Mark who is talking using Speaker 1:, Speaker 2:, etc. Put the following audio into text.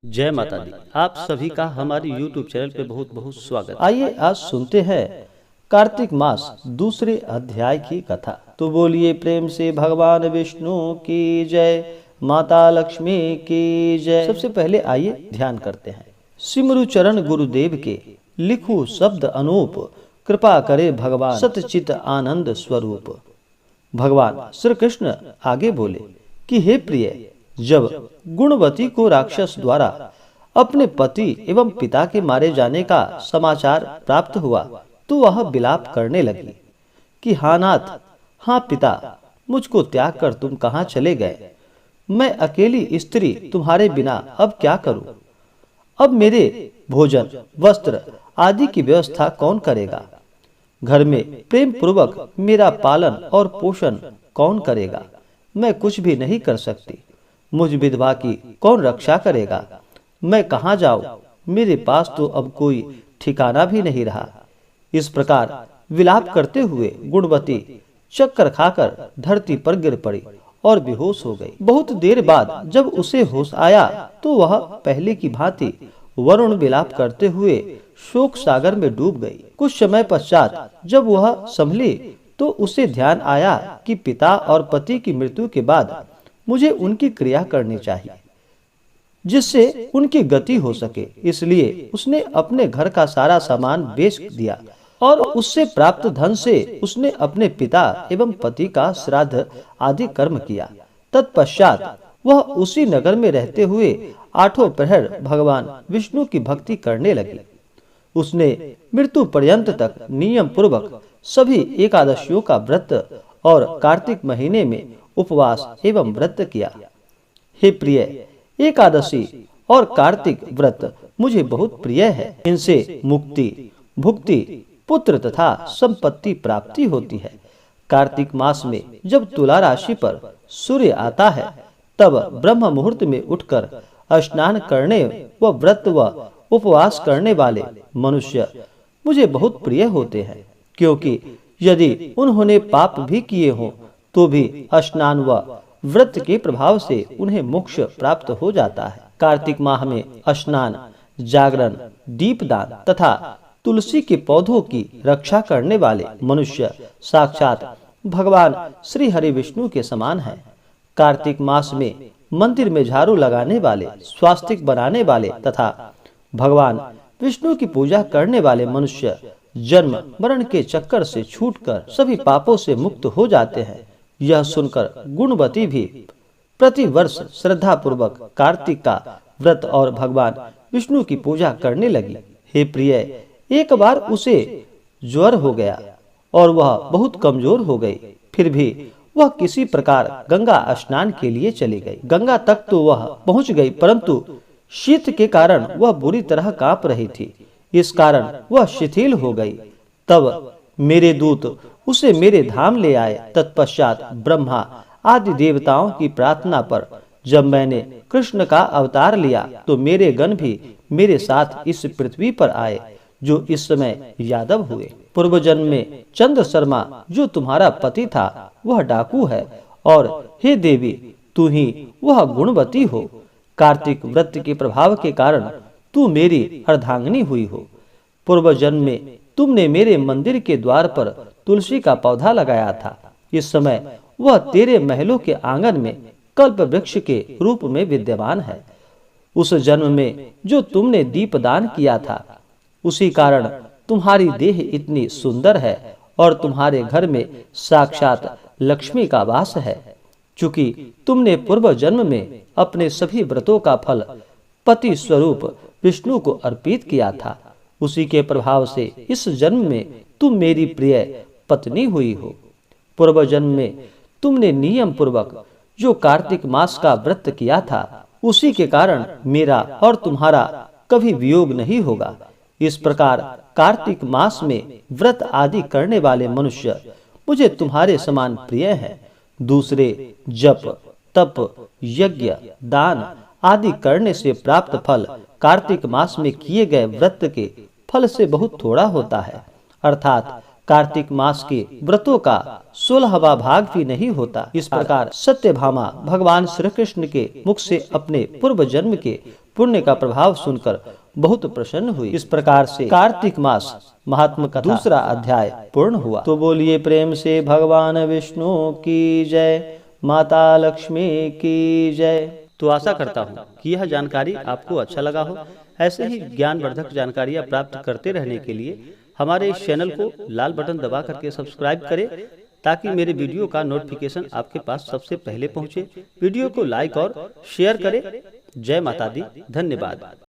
Speaker 1: जय माता दी। आप सभी का हमारे YouTube चैनल पे बहुत बहुत स्वागत। आइए आज सुनते हैं कार्तिक मास दूसरे अध्याय की कथा। तो बोलिए प्रेम से भगवान विष्णु की जय, माता लक्ष्मी की जय। सबसे पहले आइए ध्यान करते हैं। सिमरु चरण गुरुदेव के लिखु शब्द अनूप, कृपा करे भगवान सतचित आनंद स्वरूप। भगवान श्री कृष्ण आगे बोले कि हे प्रिय, जब गुणवती को राक्षस द्वारा अपने पति एवं पिता के मारे जाने का समाचार प्राप्त हुआ तो वह विलाप करने लगी कि हाँ नाथ, हाँ पिता, मुझको त्याग कर तुम कहाँ चले गए। मैं अकेली स्त्री तुम्हारे बिना अब क्या करूं? अब मेरे भोजन, वस्त्र आदि की व्यवस्था कौन करेगा? घर में प्रेम पूर्वक मेरा पालन और पोषण कौन करेगा? मैं कुछ भी नहीं कर सकती। मुझ विधवा की कौन रक्षा करेगा? मैं कहाँ जाऊं? मेरे पास तो अब कोई ठिकाना भी नहीं रहा। इस प्रकार विलाप करते हुए गुणवती चक्कर खाकर धरती पर गिर पड़ी और बेहोश हो गई। बहुत देर बाद जब उसे होश आया तो वह पहले की भांति वरुण विलाप करते हुए शोक सागर में डूब गई। कुछ समय पश्चात जब वह संभली तो उसे ध्यान आया कि पिता और पति की मृत्यु के बाद मुझे उनकी क्रिया करनी चाहिए जिससे उनकी गति हो सके। इसलिए उसने अपने घर का सारा सामान बेच दिया और उससे प्राप्त धन से उसने अपने पिता एवं पति का श्राद्ध आदि कर्म किया। तत्पश्चात वह उसी नगर में रहते हुए आठों प्रहर भगवान विष्णु की भक्ति करने लगी। उसने मृत्यु पर्यंत तक नियम पूर्वक सभी एकादशियों का व्रत और कार्तिक महीने में उपवास एवं व्रत किया। हे प्रिय, एकादशी और कार्तिक व्रत मुझे बहुत प्रिय है। इनसे मुक्ति, भुक्ति, पुत्र तथा संपत्ति प्राप्ति होती है। कार्तिक मास में जब तुला राशि पर सूर्य आता है तब ब्रह्म मुहूर्त में उठकर स्नान करने व व्रत व उपवास करने वाले मनुष्य मुझे बहुत प्रिय होते हैं, क्योंकि यदि उन्होंने पाप भी किए हों तो भी स्नान व व्रत के प्रभाव से उन्हें मोक्ष प्राप्त हो जाता है। कार्तिक माह में स्नान, जागरण, दीपदान तथा तुलसी के पौधों की रक्षा करने वाले मनुष्य साक्षात भगवान श्री हरि विष्णु के समान हैं। कार्तिक मास में मंदिर में झाड़ू लगाने वाले, स्वास्तिक बनाने वाले तथा भगवान विष्णु की पूजा करने वाले मनुष्य जन्म मरण के चक्कर से छूटकर सभी पापों से मुक्त हो जाते हैं। यह सुनकर गुणवती भी प्रति वर्ष श्रद्धा पूर्वक कार्तिक का व्रत और भगवान विष्णु की पूजा करने लगी। हे प्रिय, एक बार उसे ज्वर हो गया और वह बहुत कमजोर हो गई। फिर भी वह किसी प्रकार गंगा स्नान के लिए चली गई। गंगा तक तो वह पहुंच गई, परंतु शीत के कारण वह बुरी तरह कांप रही थी। इस कारण वह शिथिल हो गई। तब मेरे दूत उसे मेरे धाम ले आए। तत्पश्चात ब्रह्मा आदि देवताओं की प्रार्थना पर जब मैंने कृष्ण का अवतार लिया तो मेरे गण भी मेरे साथ इस पृथ्वी पर आए, जो इस समय यादव हुए। पूर्व जन्म में चंद्र शर्मा जो तुम्हारा पति था वह डाकू है, और हे देवी, तू ही वह गुणवती हो। कार्तिक व्रत के प्रभाव के कारण तू मेरी अर्धांगिनी हुई हो। पूर्व जन्म में तुमने मेरे मंदिर के द्वार पर तुलसी का पौधा लगाया था। इस समय वह तेरे महलों के आंगन में कल्प वृक्ष के रूप में विद्यमान है। उस जन्म में जो तुमने दीपदान किया था, उसी कारण तुम्हारी देह इतनी सुंदर है और तुम्हारे घर में साक्षात लक्ष्मी का वास है। चूंकि तुमने पूर्व जन्म में अपने सभी व्रतों का फल पति स्वरूप विष्णु को अर्पित किया था, उसी के प्रभाव से इस जन्म में तुम मेरी प्रिय पत्नी हुई हो। पूर्व जन्म में तुमने नियम पूर्वक जो कार्तिक मास का व्रत किया था, उसी के कारण मेरा और तुम्हारा कभी वियोग नहीं होगा। इस प्रकार कार्तिक मास में व्रत आदि करने वाले मनुष्य मुझे तुम्हारे समान प्रिय हैं। दूसरे जप, तप, यज्ञ, दान आदि करने से प्राप्त फल कार्तिक मास में किए गए व्रत के फल से बहुत थोड़ा होता है। अर्थात कार्तिक मास के व्रतों का 16वां भाग भी नहीं होता। इस प्रकार सत्यभामा भगवान श्री कृष्ण के मुख से अपने पूर्व जन्म के पुण्य का प्रभाव सुनकर बहुत प्रसन्न हुई। इस प्रकार से कार्तिक मास महात्म का दूसरा अध्याय पूर्ण हुआ। तो बोलिए प्रेम से भगवान विष्णु की जय, माता लक्ष्मी की जय। तो आशा करता हूँ कि यह जानकारी आपको अच्छा लगा हो। ऐसे ही ज्ञानवर्धक जानकारियाँ प्राप्त करते रहने के लिए हमारे इस चैनल को लाल बटन दबा करके सब्सक्राइब करें, ताकि मेरे वीडियो का नोटिफिकेशन आपके पास सबसे पहले पहुंचे। वीडियो को लाइक और शेयर करें। जय माता दी, धन्यवाद।